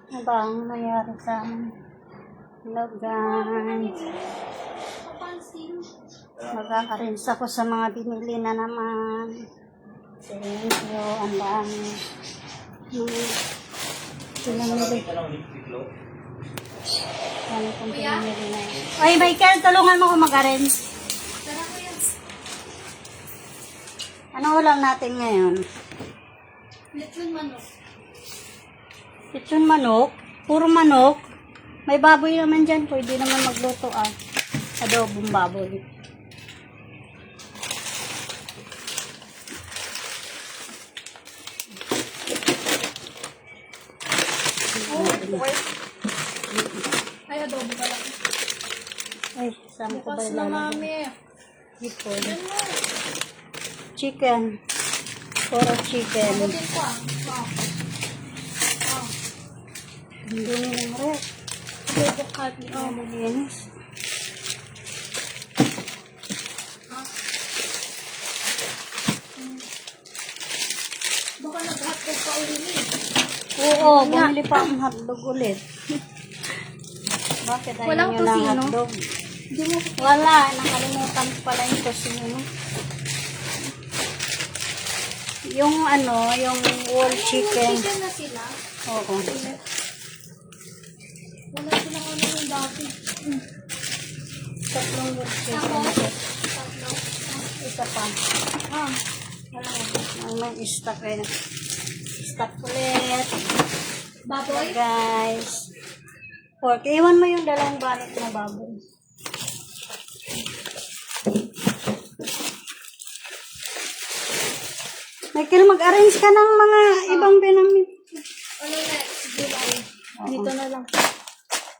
Ano ba ang nangyari sa amin? Hello guys. Magkakarinsa ako sa mga binili na naman. Thank you. Ang dami. Pinamili. Ano kung pinamili na yun? Ay, Michael, tulungan mo ko mag-arrange. Ano ulam natin ngayon? Lechon manok. Lechon manok? Puro manok? May baboy naman dyan. Pwede naman magluto adobong baboy. Ay, adobo pala. Ay, saan ko ba Bukas na, ilalagay? mami. Hipon. Chicken. Puro chicken. Butin ko Hindi nila rin. Adobo cut. Malinis. Baka nag-hotdog pa ulit eh. Oo, bumili pa ang hotdog ulit. Bakit ayaw Walang nyo ng tosino? hotdog? Hindi mo Wala, nakalimutan ko pala yung tosino. Yung yung whole chicken. chicken na sila. Oo. Wala silang ano yung dati. Tatlong whole chicken. Tatlo. Isa pa. Wala. May stock eh. Stock ulit. Baboy? Guys. Pork. Iwan mo yung dalawang balot na baboy. Michael, mag-arrange ka ng mga ibang pinamit. Ano next? July. Dito na lang.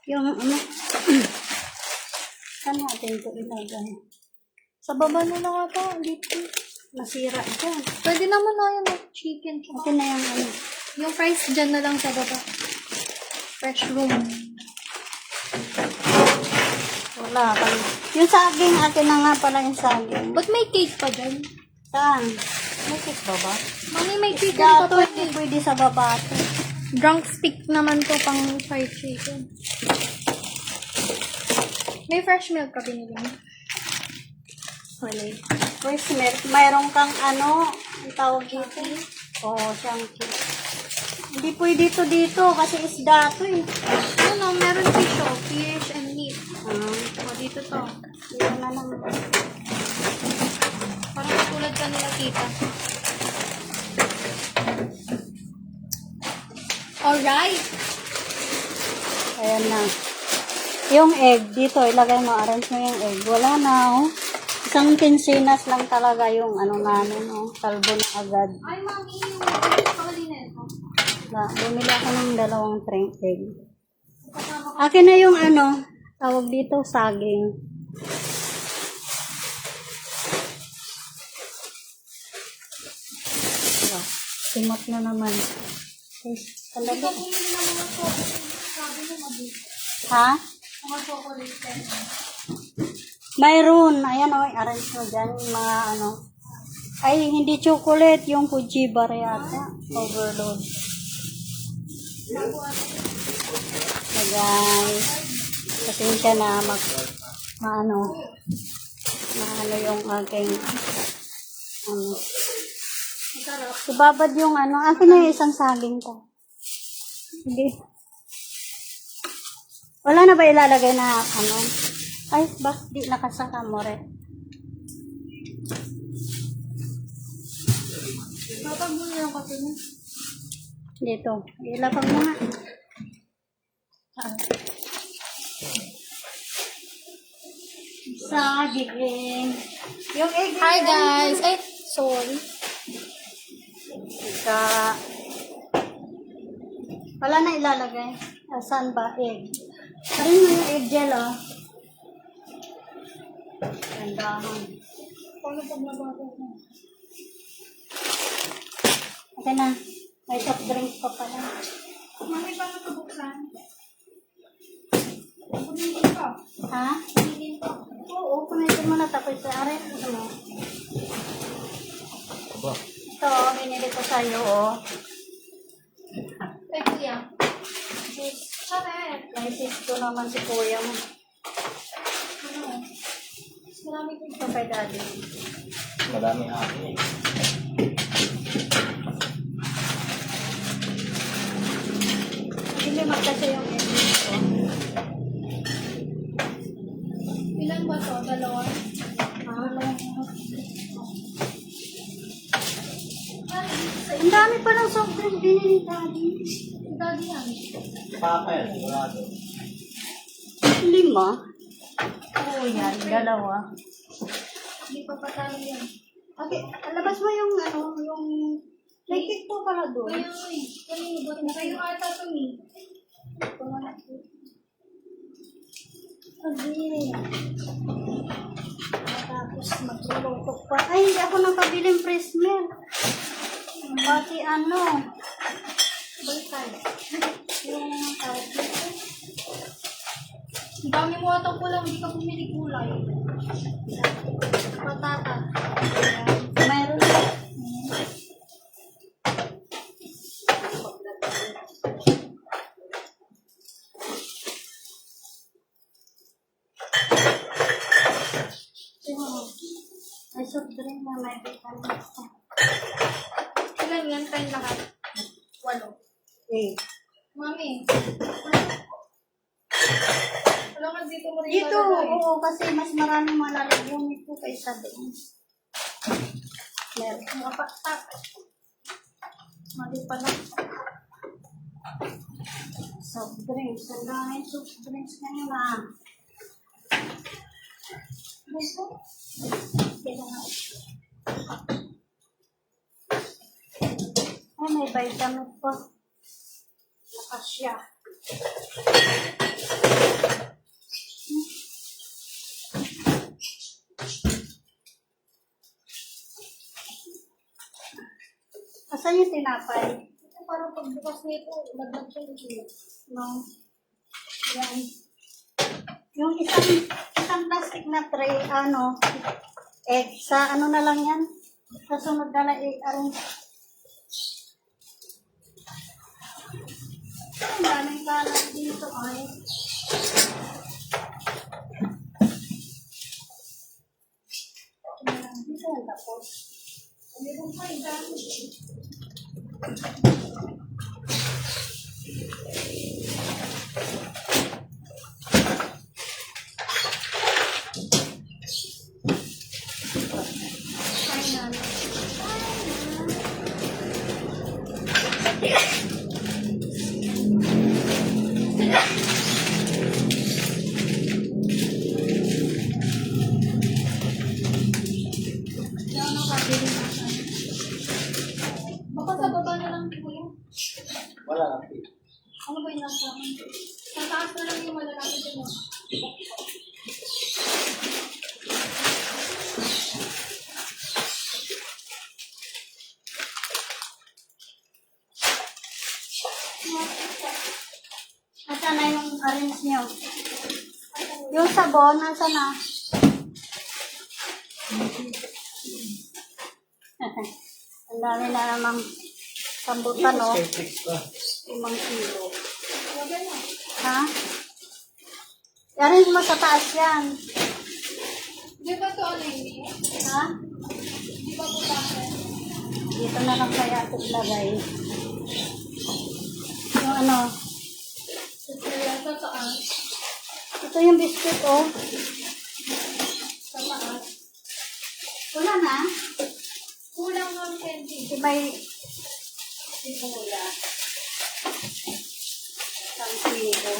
Yung saan natin ito ilagay? Sa baba na lang ata. Dito. Nasira dyan. Pwede naman na yung chicken. Okay na yung Yung fries dyan na lang sa baba. Fresh room. wala pa. Yung saging, akin na nga pala yung saging. Ba't may cake pa dyan? Saan? May cake ba ba? Mami, may chicken pa Dato, pa hindi pwede sa baba ito. Drunk stick naman to pang fried chicken. May fresh milk ka binili mo? Wala. First milk, mayroon kang ang tawag dito. Oo, siyang cake. Hindi pwede ito dito kasi isda ito eh. Ano, meron fish oh. Fish and meat. O, dito to. Yan na lang. Parang tulad ka nila kita. Alright. Ayan na. Yung egg, dito, ilagay mo, arrange mo yung egg. Wala na, oh. Isang kinsinas lang talaga yung namin, oh. Kalbo na agad. Ay, mami, yung pakalinin ko. Bumili ako ng 2 tray egg. Akin na yung tawag dito, saging. Simot na naman. Okay, sandali. Ito bumili ng mga chocolate. Sabi mo, mabili. Ha? Mga chocolate. Mayroon. Ayan, oh, arrange mo dyan. Mga Ay, hindi chocolate. Yung Fuji bar yata. Overload. So, guys. Pasensya na maano yung aking ibabad yung akin na yung isang saging ko. Sige. Wala na ba ilalagay na ay, di nakasaka mo rin. Kapag mo na yung kape mo. Dito. Ilapag mo nga. Saging. Yung egg. Hi guys! Ay, sorry. Wala na ilalagay. Saan ba? Egg. Parin mo yung egg gel, oh. Gandahan. Paano pag nabago ko? Okay na. May soft drinks pa pala. Mami, paano ito buksan? Pumili ka. Ha? Pumili ka. Oo, pumitin mo na tapos sa arin. Ito, binili ko sa'yo, oh. Eh, kuya. Isis. Bakit? Isis ko naman si kuya mo. Ano? Mas marami ko. Ito kay daddy. Madami akin eh. Hindi magkasya yung egg ko. Ilan ba to? Dalawa? Ang dami pa ng soft drink binili daddy. Daddy yan. Papa yan, sigurado. 5. Oo yan, 2. Hindi pa patalo yan. Okay, alabas mo yung ano, yung... May cake po pala doon. Kaya nga eh. Kanino ba? Kayo ata to eh. Sabi. Tapos magluluto pa. Ay, hindi ako nakabiling fresh milk. Pati ano, Balikan. yung tawag dito. Ang dami mo atang kulang. Hindi ka bumili kulay. Patata. Mayroon. May soft drink na may vitamin. Ilan yan? 10 lahat. 8. Mami. Wala ka dito mo rin Dito, malalagay. oo, kasi mas maraming malalagyan ito kaysa doon. Meron. Mga patak. Mali pala. Soft drinks. Ang daming soft drinks ngayon ah. Gusto? Ay, may vitamin pa. Nakasya. Asan yung tinapay? Parang pagbukas nito, laglag siya ng No. Yan. Yung isang plastic na tray, ano, egg, sa ano na lang yan? Sa sunod na lang i-arrange. Ang daming kalat dito, ay. Dito yan tapos. Meron pa yung dami. Final. Yan ang kabili natin. Baka sa baba na lang po yung... Wala lang. Ano ba yung nasa akin? Sa taas na lang yung malalaki din mo. Nasaan na yung arrange nyo? Yung sabon, nasa na? Ang dami na namang sambutan, no? Skeptics pa. 5 kilo. Wala na. Ha? Arrange mo sa taas yan. Di ba ito ano hindi? Ha? Di ba po tayo? Dito na lang kaya ito ilagay. Yung ano, Kaya sa taas. ito yung biscuit, oh. Sa taas. Wala na. Kulang ng candy. Di may sibula. 1 kilo.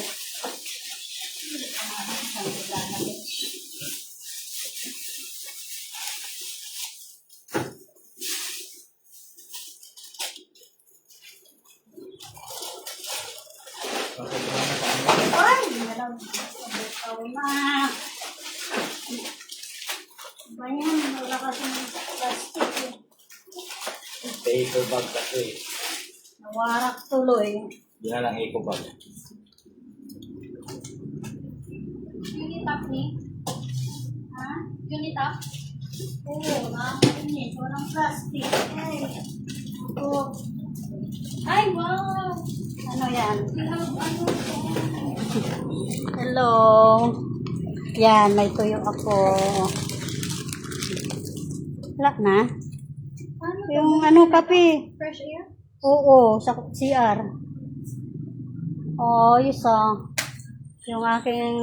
Ay, malam. Ikaw na. Ba yan? Wala kasi ng plastic eh. Eco bag kasi. Nawarak tuloy. Yun na lang eco bag. Unitap ni? Ha? Unitap? Oo, nakakainis. Walang plastic. Ay. Ako. Ay, wow! Ano yan? Ano? Hello. Yan, may tuyo ako. Wala na? Ano? Yung ano, kape. Fresh air? Oo, sa CR. Oh, isa. Yung aking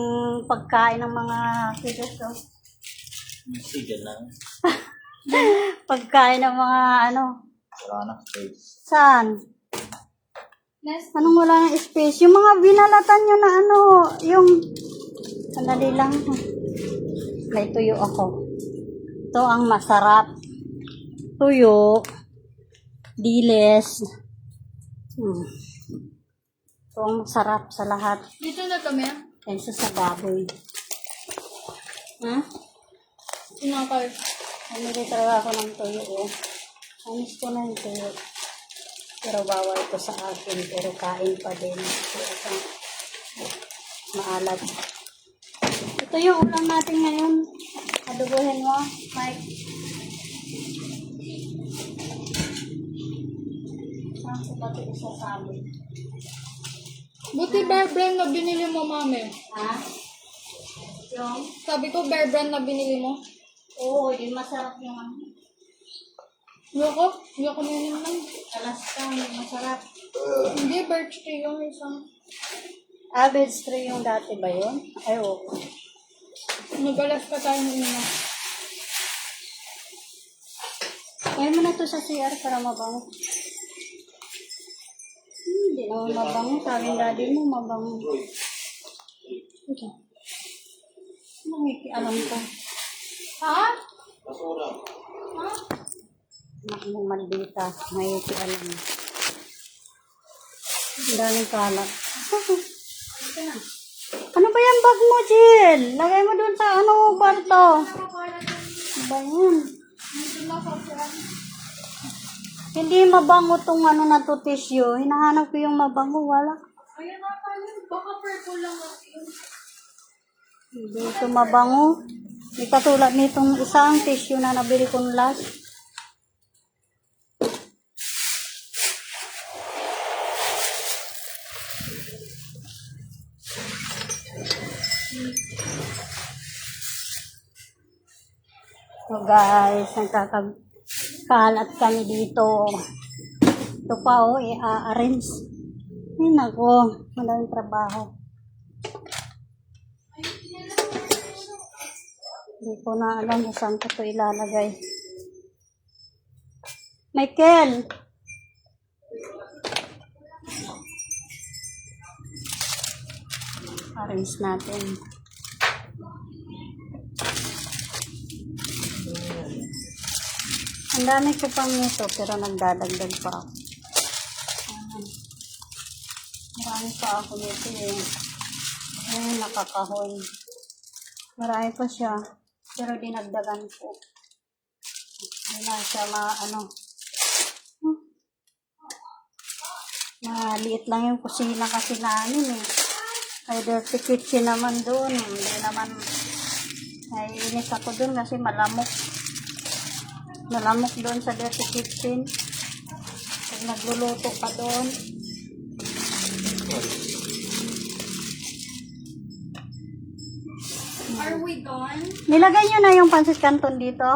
pagkain ng mga kids. Oh. Sige lang. Pagkain ng mga ano. Wala na space. Saan? Next. Anong wala ng space? Yung mga binalatan nyo na ano, yung... Sandali lang. May tuyo ako. Ito ang masarap. Tuyo. Diles. Ito ang masarap sa lahat. Dito na kami. Kaysa sa baboy. Ha? Sinakal. Namili talaga ako ng tuyo. Oh. Anis ko na yung tuyo. Pero bawal ito sa akin. Pero kain pa din. Ito, maalat. Ito yung ulam natin ngayon. Adobohin mo, Mike. Saan ko ba ito isasabi? Buti bear brand na binili mo, mami. Ha? Yung? Sabi ko, bear brand na binili mo. Oo, yung masarap yung ano. Hindi ako ninin lang. Alaska, yung masarap. Hindi, birch tree yung isang. Average 3 yung dati ba yun? Ay, oo. Nag-alas ka tayo ng ina. Kaya mo na to sa CR para mabango. Hindi naman mabango. Sabi ng daddy mo, mabango. Ito. Alam ko. Ha? Basura. Ha? Anak mo maldita. May alam. Ang daming kalat. Ano ba yung bag mo, Jill? Lagay mo dun sa ano, kwarto. Ano ba yan? Hindi mabango tong ano na to tissue. Hinahanap ko yung mabango. Wala. Ayun na pala. Baka purple lang natin. Hindi ito mabango. Hindi katulad nitong isang tissue na nabili kong last. So guys, nagkakalat kami dito. Ito pa oh, i-arrange. Ay nako, maraming trabaho. Hindi ko na alam kung saan ko ito ilalagay. Michael! Arrange natin. Ang dami ko pang nito, pero nagdadagdag pa ako. Marami pa ako nito eh. Ayun, nakakahon. Marami pa siya, pero dinagdagan ko. Hindi na siya maliit lang yung kusina kasi namin eh. Ay, dirty kitchen naman doon. Hindi naman, ay inis ako doon kasi malamok. Malamok doon sa dirty kitchen. Pag nagluluto pa doon. Are we done? Nilagay nyo na yung pancit canton dito?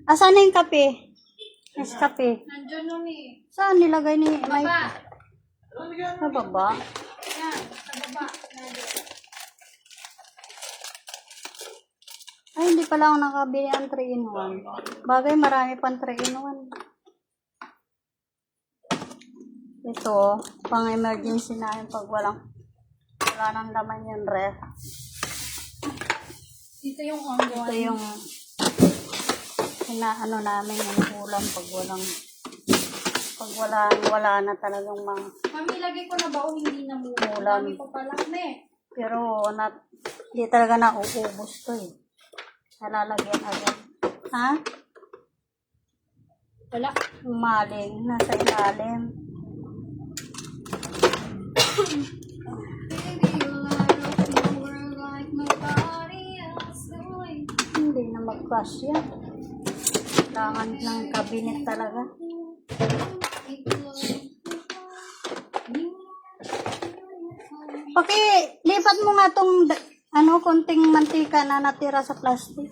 Asan na yung kape? Yes, kape. Nandiyan nun eh. Saan nilagay ni Mike? Baba. Sa baba? Yan, sa baba. Nandiyan. Ay, hindi pala ako nakabili ang 3-in-1. Bagay, marami pang 3-in-1. Ito, pang emergency na yun pag wala nang laman yung ref. Dito yung Ito ongoing. yung inaano namin yung ulam pag wala na talagang mga Mami, lagay ko na ba o hindi na muna? Ulam. Dami pa pala eh. pero hindi talaga nauubos to eh. Nalalagyan agad. Ha? Wala. Umaling. Nasa ilalim. Baby, you light up my world like nobody else doing. Hindi na mag-crush yan. Kailangan ng cabinet talaga. Lipat mo nga tong konting mantika na natira sa plastic.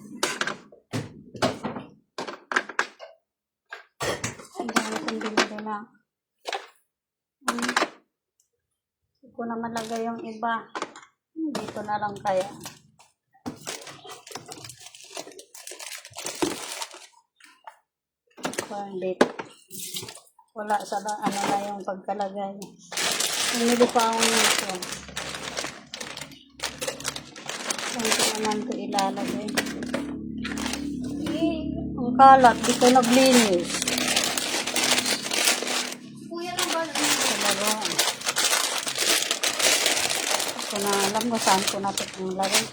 Ang dami kong binili na. Hindi ko na malagay yung iba. Dito na lang kaya. Dito. Wala sa na yung pagkalagay. Hindi pa ako nito. Saan ko naman ito ilalagay? Ang kalat, di ko naglinis. Kuya na ba? Talaga. Ako na alam ko saan ko na ito lagay.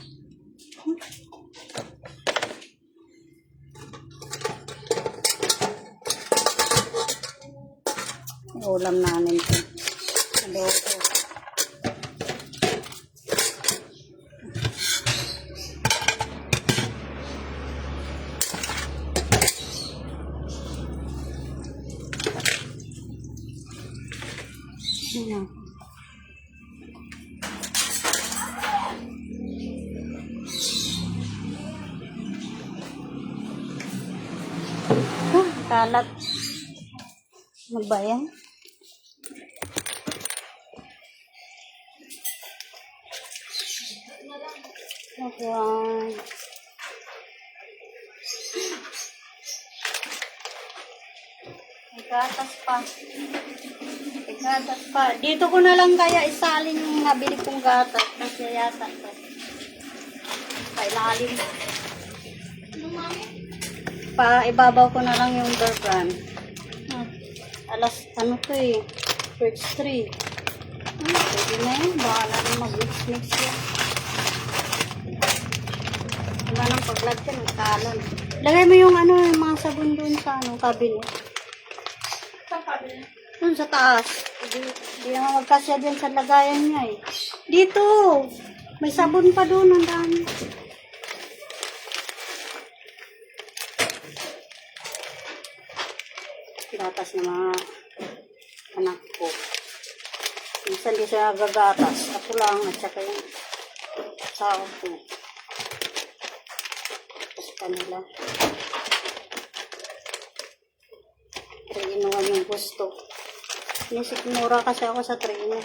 Ulam namin ito. Adobo. Ayan. Kalat. Ano ba yan? Ayan. Gatas pa. Gatas pa. Dito ko na lang kaya isalin yung nabili kong gatas. Kasi yata ito. Kailalim. Ibabaw ko na lang yung door brand. Ano to eh. First 3. Pwede na yun. Baka na rin mag-mix-mix yun. Wala nang paglagyan, nagkalan. Lagay mo yung yung mga sabon doon sa cabinet. Sa cabinet. Doon sa taas. Hindi naman magkasya din sa lagayan niya eh. Dito! May sabon pa doon, ang dami. Gatas ng mga anak ko. Minsan di siya gagatas. Ako lang at saka yung sao ko. Tapos kanila. 3-in-1 yung gusto. Mura kasi ako sa 3-in-1.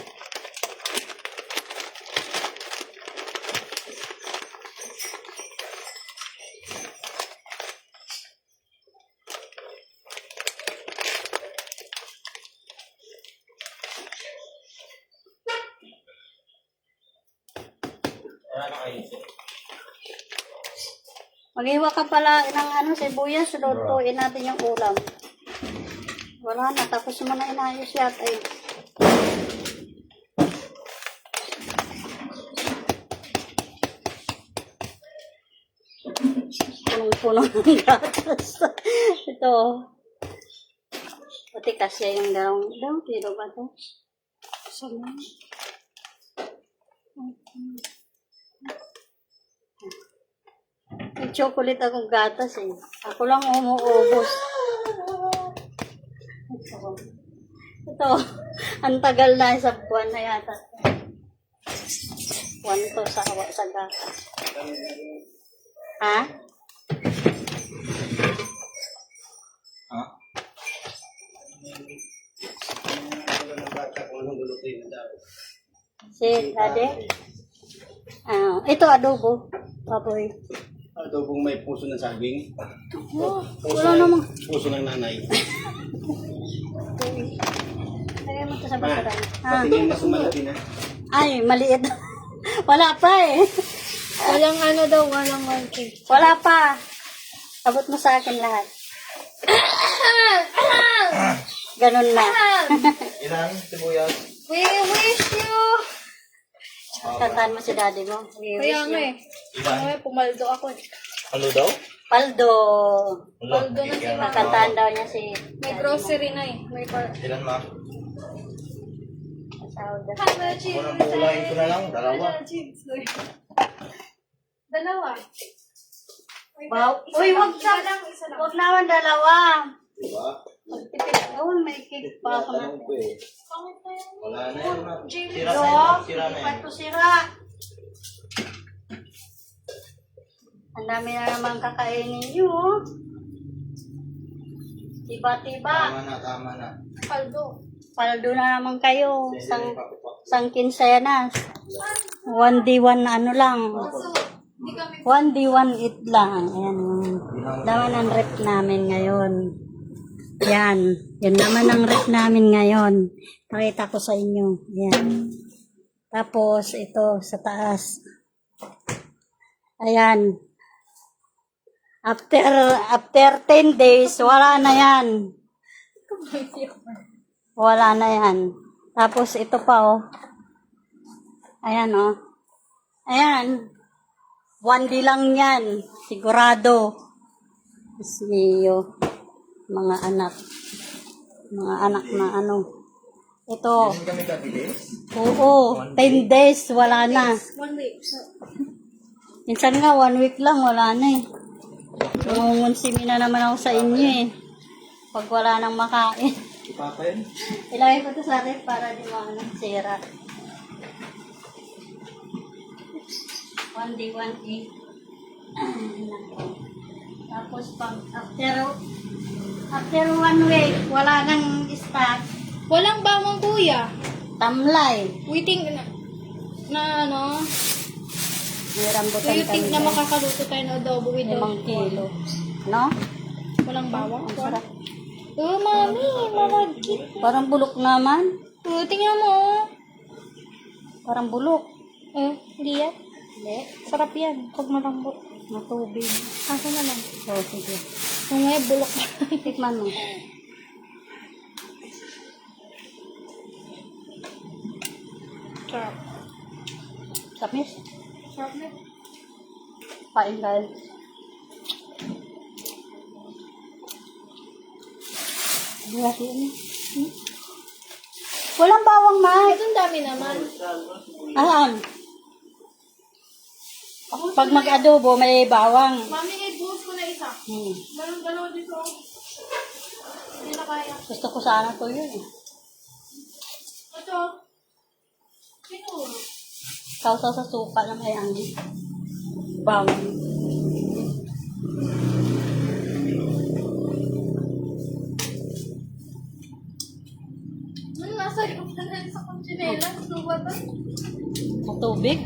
Maghiwa ka pala ng sibuyas, lutuin natin yung ulam. Wala na, tapos mo na inayos yata eh. Punong-puno ng gatas. Ito. Pati kasi yung dalawang kilo ba ito? Sama. May chocolate akong gatas eh. Ako lang umuubos. Ito. Ang tagal na sa buwan na yata. 1 to sa gatas. Ha? Ha? Si Ade? Ito adobo. Baboy. Adobong may puso ng saging. Wala namang. Puso ng nanay. Lagay mo ito sa basuran. Patingin na sumalaki na. Ay, maliit. Wala pa eh. Walang walang 1K. Wala pa. Abot mo sa akin lahat. Ganun na. Ilan? Sibuyas? We wish you. Kantahan mo si daddy mo. Kaya nga eh. Ilan? Pumaldo ako eh. Ano daw? Paldo. Paldo na sila. Kantahan daw niya si May grocery na eh. May Ilan ma? Sauda. Unang pulahin ko na lang, dalawa. Dalawa. Wow. Uy, wag Isa lang. Huwag naman dalawa. Diba? Magtipid doon, may cake pa ako Tanong natin. ko eh. Wala na yun. Sira na So, yun. Sira na hindi yun. pa sira. Ang dami na naman kakainin nyo, oh. Tiba-tiba. Tama na. Paldo. Paldo na naman kayo. Sang kinsenas. 1D1 ano lang. Hindi kami 1D1 eat lang. Ayan. Laman ang rep namin ngayon. Yan. Yan naman ang rep namin ngayon. Pakita ko sa inyo. Yan. Tapos, ito, sa taas. Ayan. After 10 days, wala na yan. Wala na yan. Tapos, ito pa, oh. Ayan, oh. Ayan. 1D lang yan. Sigurado. Mga anak. Mga anak na ano. Ito. Hindi kami kabilis. Oo. 10 days, wala na. 1 week. Minsan nga, 1 week lang, wala na eh. Nangungunsimi na naman ako sa inyo eh. Pag wala nang makain. Ipapain? Ilagay ko to sa ref para di sira. 1D, 1A. Tapos pag after 1 week, wala nang stock. Walang bawang kuya. Tamlay. Waiting na ano. May Do rambutan you think na tamlay. makakaluto tayo ng adobo with 5 kilo. No? walang bawang? Ang sarap. Oh, mami, malagkit. Parang bulok naman. Oh, tingnan mo. Oh. Parang bulok. Hindi yan. Hindi. Sarap yan. Pag malambot. Matubig. Asa na lang. Oh, sige. Kung ngayon, bulok pa. Tikman mo. Sarap. Tamis. Sarap na. Kain guys. Buhat yun. Walang bawang, Mike. Ito ang dami naman. Ayan. Pag mag-adobo, may bawang. Mami, i-boost ko na isa. Meron dalawa dito. Hindi na kaya. Gusto ko sana to yun. Ito. Ito. Sausaw sa suka na may bawang. Nasa iyo pa na sa kunchinela. Suba to. Matubig.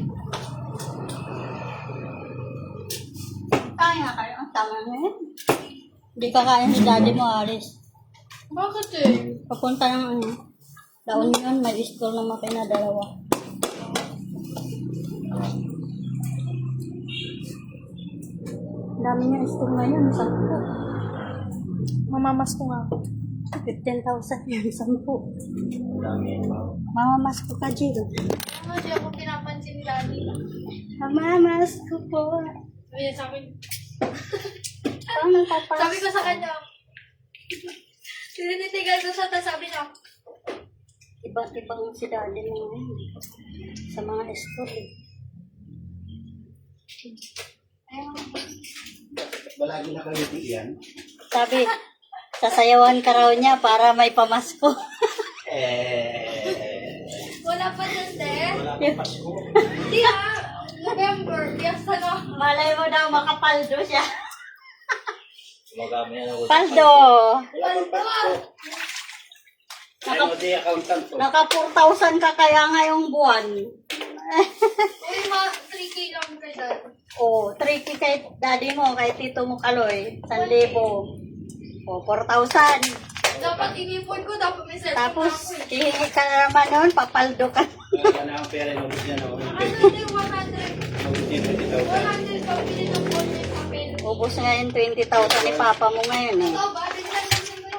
Kain nga kayo. Ang tama na yun. Hindi kakain si daddy mo, Aris. Bakit eh? Papunta ng La Union, may school naman kayo na dalawa. Dami niyo school ngayon, 10. Mamamas ko nga. 15,000 yan, 10. Dami. Mamamas ko ka, Jill. Ano, di ako pinapansin ni Daddy. Mamamas ko po. Sabi niya sa akin. Paano papas? Sabi ko sa kanya. Tinitigal ko siya, tapos sabi niya. Iba't ibang si daddy mo ngayon. Sa mga school eh. Balagi na kayo yan. Sabi, sasayawan ka raw niya para may pamasko. Wala pa dyan, te. Wala pa Pasko. Hindi ah. November. Piyesta na. Malay mo daw makapaldo siya. Gumagami na ako. Paldo! Ano di accountant to? Naka 4,000 ka kaya ngayong buwan. Uy, 3K lang ka dyan. Oh, 3K kay daddy mo, kay tito mo Kaloy. 1,000. Oh, 4,000. Dapat inipon ko, dapat may cellphone Tapos, ako eh. hihingi ka na naman noon, papaldo ka. Wala na ang pera ng niya no. Ano yung 100? 100,000. 100 pabili ng bote papel. Ubus nga yung 20,000 ni papa mo ngayon eh. Ito, bakit lang yung siguro?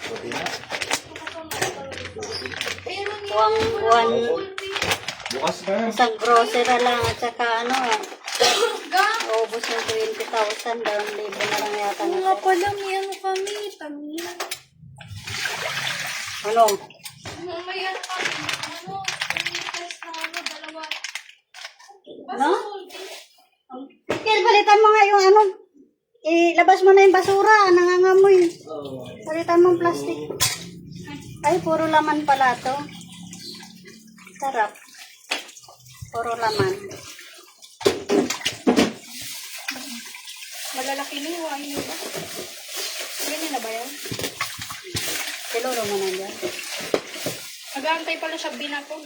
Buti na. Pero Buwan, Bukas na. isang grocery lang at saka ano, Gang! ubus yung 20,000, 2,000 na lang yata Ano na. nga pala, may ano kami, tamina. Ano? May ano kami, ano, may test na ano, dalawa. No? Basta, Mikil, balitan mo nga yung ano, ilabas mo na yung basura, nangangamoy. Oo. Palitan mong plastic. Ay, puro laman pala to. Sarap. Puro laman. Malalaki na yung wine nila. Ganyan na ba yan? Kilolo mo na dyan. Nag-aantay pala siya binapon.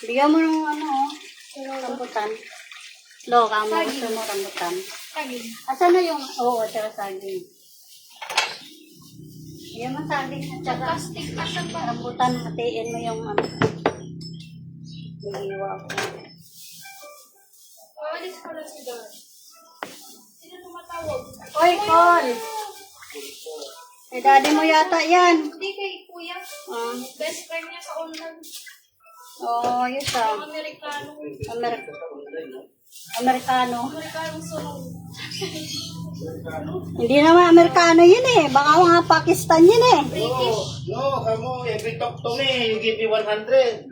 Bigyan mo ng rambutan. Loka mo, gusto mo rambutan. Saging. Asan na yung, oo, tsaka saging. Bigyan mo saging at tsaka Plastic pa siya pa. rambutan, hatiin mo yung iiwa ko. Alis pala si Dar. Sino tumatawag? Oy, Paul! Eh, daddy mo yata yan. Hindi kay Kuya. Ah, Best friend niya sa online. oo, yun siya. Yung Amerikano. Amerikano. Amerikanong sunod. Hindi naman Amerikano yun eh. Baka mga Pakistan yun eh. No, kamo, every talk to me, you give me 100.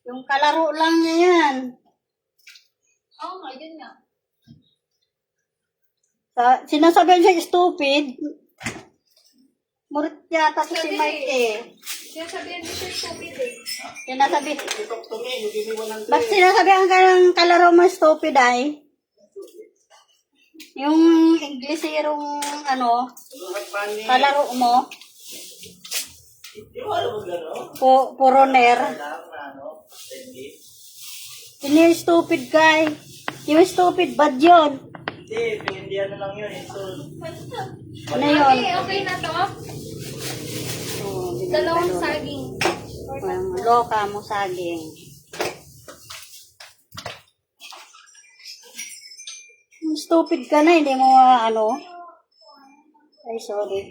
Yung kalaro lang niya yan. Oo nga, yun nga. Sinasabihan siya stupid. Murit yata to si Mike eh. Sinasabihan niya siya stupid eh. Sinasabi, Every talk to me, you give me 100. ba't sinasabihan ka ng kalaro mo stupid ay? Yung Inglesirong kalaro mo, Di ba alam mo gano'n? poroner. Ano? Hindi yung stupid guy. Yung stupid bad yun. Hindi, pinindihan na lang yun. So, Ano yun? Okay na to. Oh, Dalawang saging. loka mo saging. Stupid ka na, hindi mo Ay, sorry.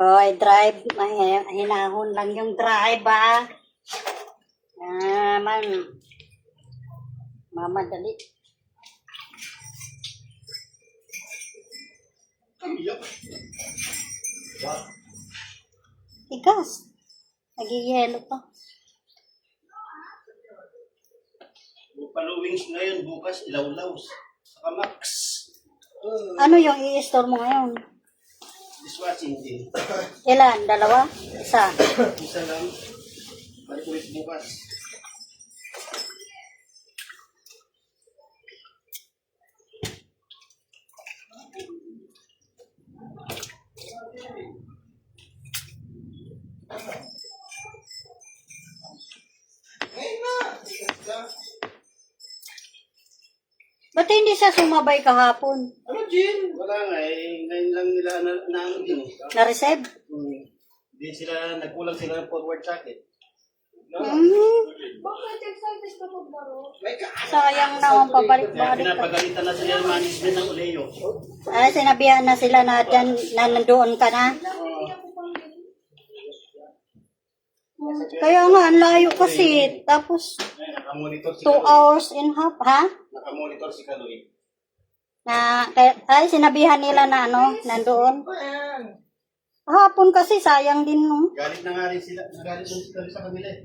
Hoy, drive. Hinahon lang yung drive, ah. Man. Mamadali. Ikas. Nagiyelo pa. paluwings ngayon, bukas, ilawlaws. Saka max. Ano yung i-store mo ngayon? Dishwashing din. Ilan? Dalawa? Isa? Isa lang. Balik ulit bukas. Ba't hindi siya sumabay kahapon? Ano, Jin? Wala nga eh. Ngayon lang nila na ano din eh. Na-receive? Hindi sila, nagkulang sila ng forward jacket. No? Bakit excited ka pa baro? Sayang naman Kaya pabalik-balik. pinapagalitan na sila ng management ng Oleo. Ay, sinabihan na sila na dyan, na nandoon ka na. Kaya nga, ang layo kasi. Tapos, Nakamonitor si 2 Kaloy. hours and half, ha? Nakamonitor si Kaloy. Ay, sinabihan nila na nandoon. Hapon kasi, sayang din, no? Galit na nga rin sila. Galit na si Kaloy sa kanila eh.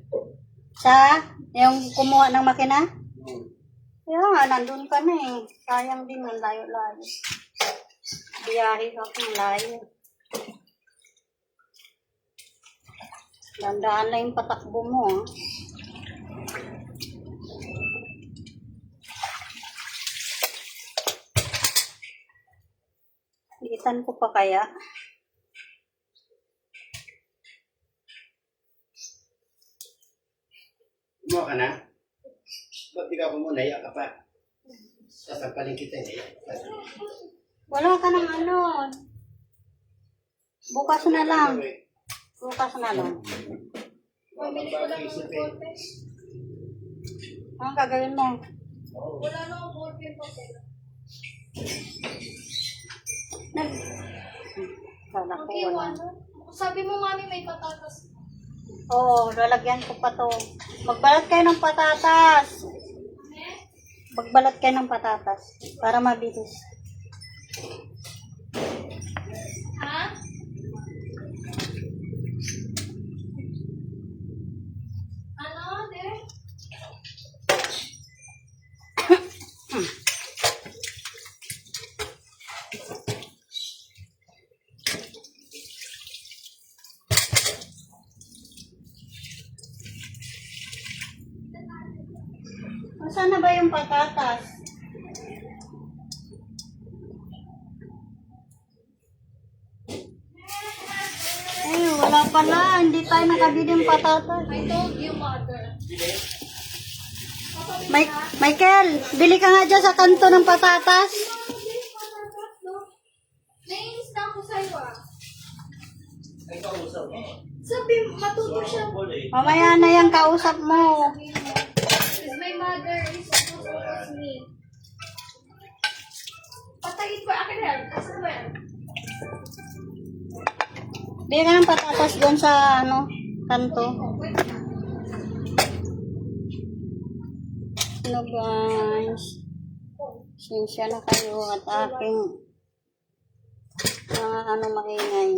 Yung kumuha ng makina? Kaya nga, nandun ka na eh. Sayang din, ang layo-layo. Biyahe ka kung layo. Dandaan na yung patakbo mo, ah. Itan ko pa kaya? Gumawa ka na? Ba't di ka muna? Iyak ka pa. Sasampalin kita eh. Wala ka ng bukas na lang. Bukas na lang. Pamili ko lang ng ballpen. Anong gagawin mo? Wala na akong ballpen pa pala. Wala ko, Okay, wala. ano? Sabi mo, mami, may patatas. Oo, lalagyan ko pa to. Magbalat kayo ng patatas. Magbalat kayo ng patatas. Para mabilis. Ha? Saan na ba yung patatas? Ay, wala pala. Hindi tayo nakabili ng patatas. I told you, mother. Michael, bili ka nga dyan sa kanto ng patatas. Nainis na ako sa'yo ah. Ay, kausap mo. Sabi, matuto siya. Mamaya na yung kausap mo. Because my mother is supposed to ask me. Patayin ko akin yan. As well. Bili ka ng patatas dyan sa ano, kanto. Ano guys? Sinsya na kayo at aking mga ano maingay.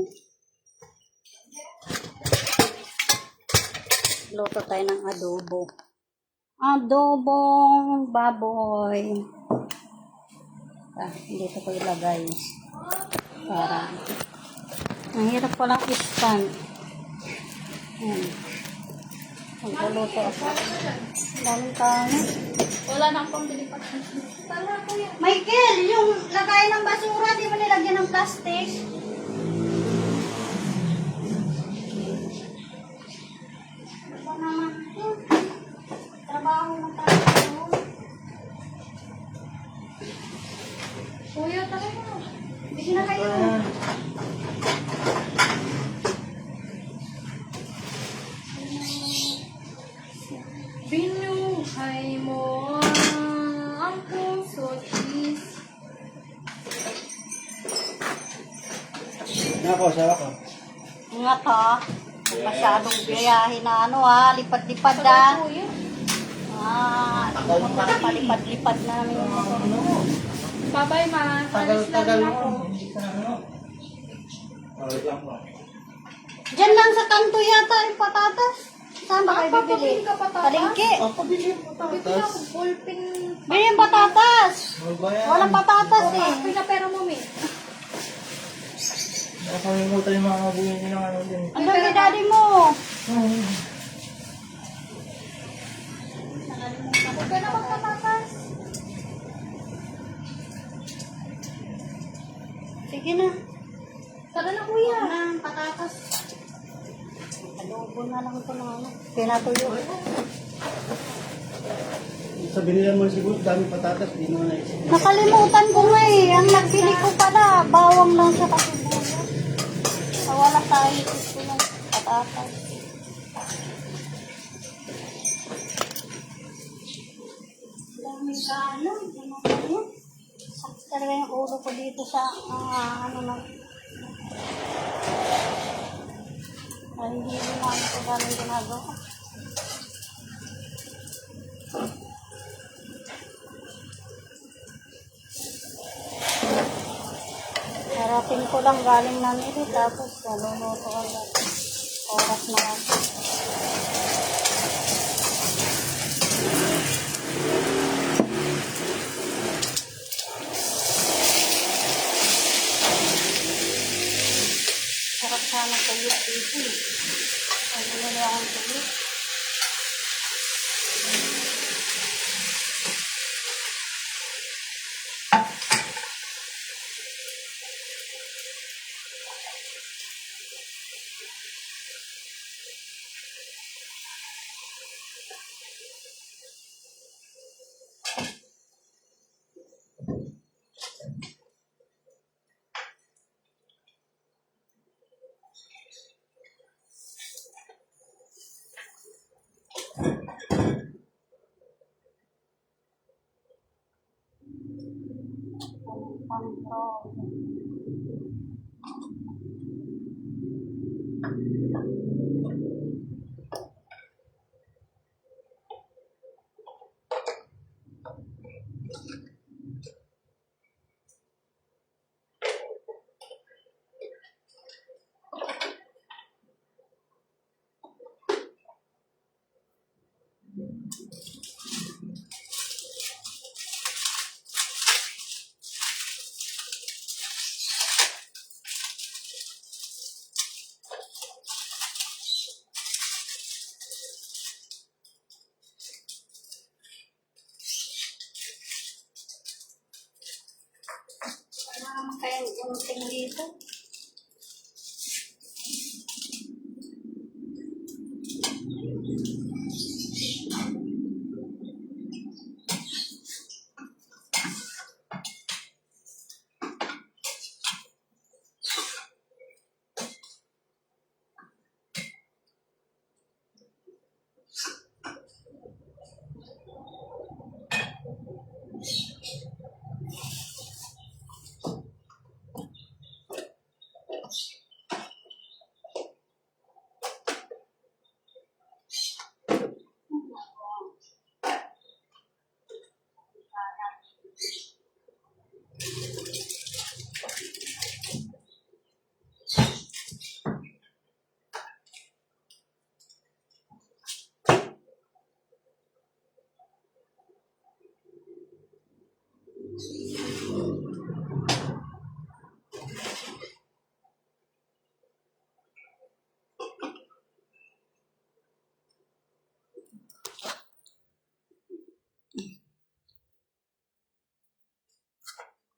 Luto tayo ng adobo. Adobong baboy. Dito ko ilagay. Para ang hirap ko lang i-stand. Magluluto ako. Daming kami. Wala na akong pambili pa. Tala ko yan. Michael, yung lagay ng basura, di mo nilagyan ng plastic? Ito naman. Trabaho ng trabaho. Kuya, talaga. Bigyan na kayo. Binuhay mo ang puso, cheese. Nako, sawa ko. Ingat ha. Masyadong biyahin na ano ha. Lipad-lipad ha. Kuya. Palipad-lipad namin. Bye-bye, ma. Alis na Tagal rin mo. ako. Hindi ka ano. Wait lang po. Diyan lang sa kanto yata yung patatas. Saan ba kayo bibili? Papabili ka patatas? Palengke. Pabili mo Bibili ako ballpen. Bili yung patatas. Magbayan. Walang patatas eh. Pinapera mo, me. Nakalimutan yung mga mabuhin nyo ng ano din. Ang dami daddy mo. Huwag ka na magpatatas. Sige na. Tara na, kuya. Yan na ang patatas. Adobo na lang ito na ano. Pinatuyo. Sa binilan mo siguro, dami patatas, di mo naisip. Nakalimutan ko nga eh. Ang nagbili ko pala, bawang lang sa kasibuyas. Nawala tayo ito ng patatas. Dami ka ano. Sakit talaga yung ulo ko dito sa ano na. Ay, hindi naman ko ganun ginagawa. Harating ko lang galing namili tapos naluluto agad. Oras na ako. Sarap sana tuyot dito. Ay, bumili akong tuyot. Control. kayang unting dito.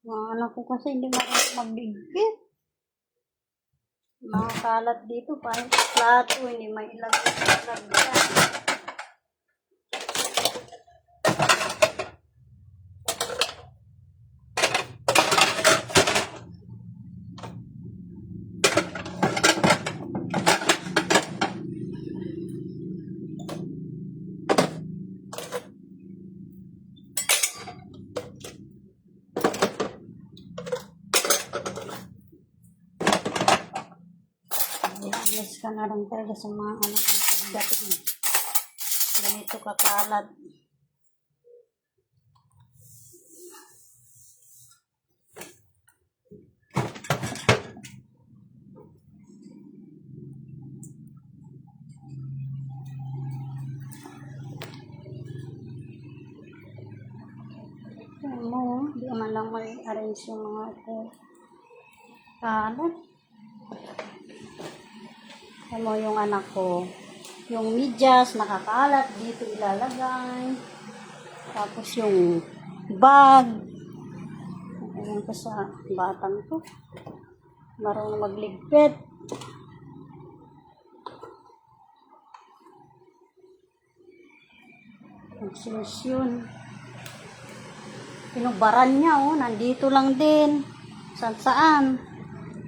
Mga anak ko kasi hindi marunong magbigpit. Mga kalat dito, parang plato, hindi mailagay sa lagyan. Yes ka na rin talaga sa mga anak ang pagdating. Ganito kakalat. Alam mo, di man lang may arrange yung mga kalat. Alam mo yung anak ko, yung medyas nakakalat, dito ilalagay. Tapos yung bag. Ayan ko sa batang ko. Marunong magligpit. Nagsinis yun. Pinubaran niya, oh. Nandito lang din. Saan?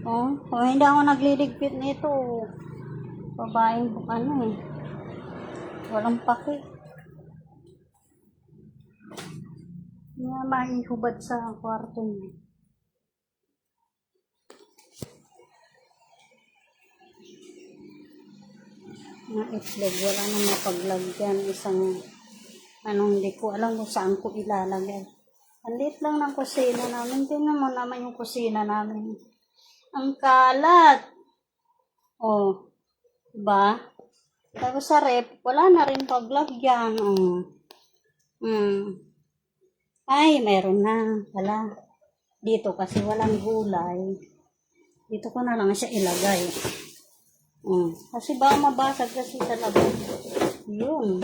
Oh, kung hindi ako nagliligpit nito, babaeng walang paki. Nga maihubad sa kwarto niya. Nga itlog, wala na mapaglagyan. Isang, hindi ko alam kung saan ko ilalagay. Ang liit lang ng kusina namin. Tingnan mo naman yung kusina namin. Ang kalat. Oh. Diba? Tapos sa rep, wala na rin paglagyan. Ay, meron na. Wala. Dito kasi walang gulay. Dito ko na lang siya ilagay. Kasi baka mabasag kasi sa labas. Yun.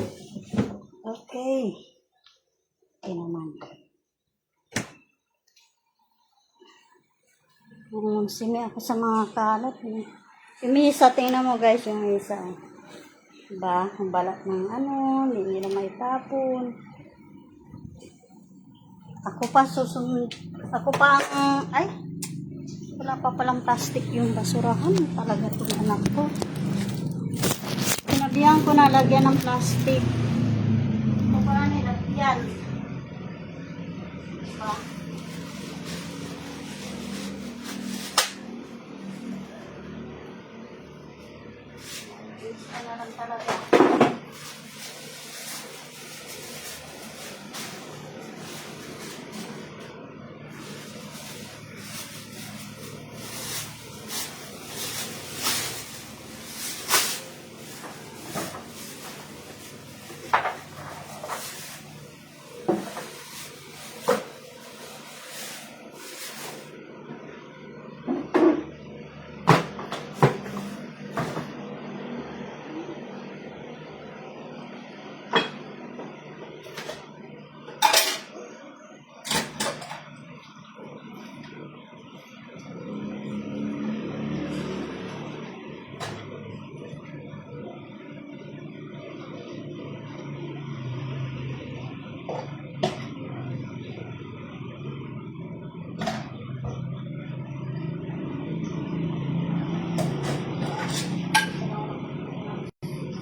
Okay. Okay naman. Simi ako sa mga kalat. Yung isa, tingnan mo guys, yung isa. Diba? Ang balat ng hindi na may tapon. Ako pa susunod. Ako pa wala pa palang plastic yung basurahan. Talaga itong anak ko. Sinabihan ko na lagyan ng plastic. Ito pa na nilagyan. Diba? Ano lang talaga.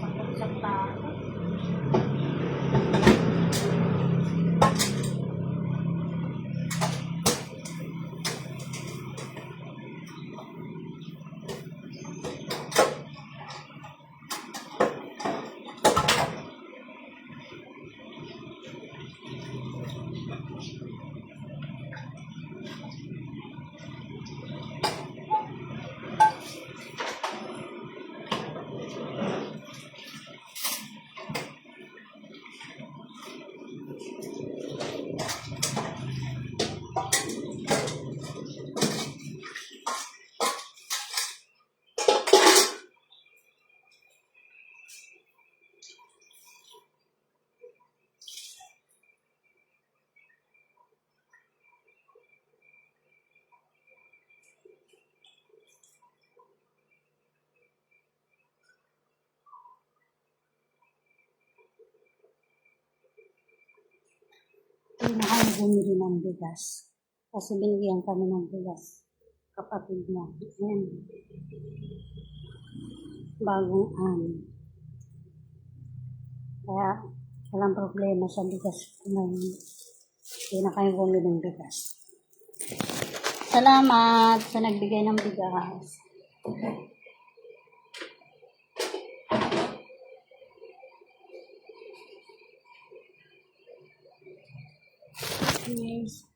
Pagkaksak pa ako. Hindi na kami bumili ng bigas. Kasi binigyan kami ng bigas. Kapatid niya. Ayan. Bagong ano. Kaya walang problema sa bigas ngayon. Hindi na kami bumili ng bigas. Salamat sa nagbigay ng bigas. Yes.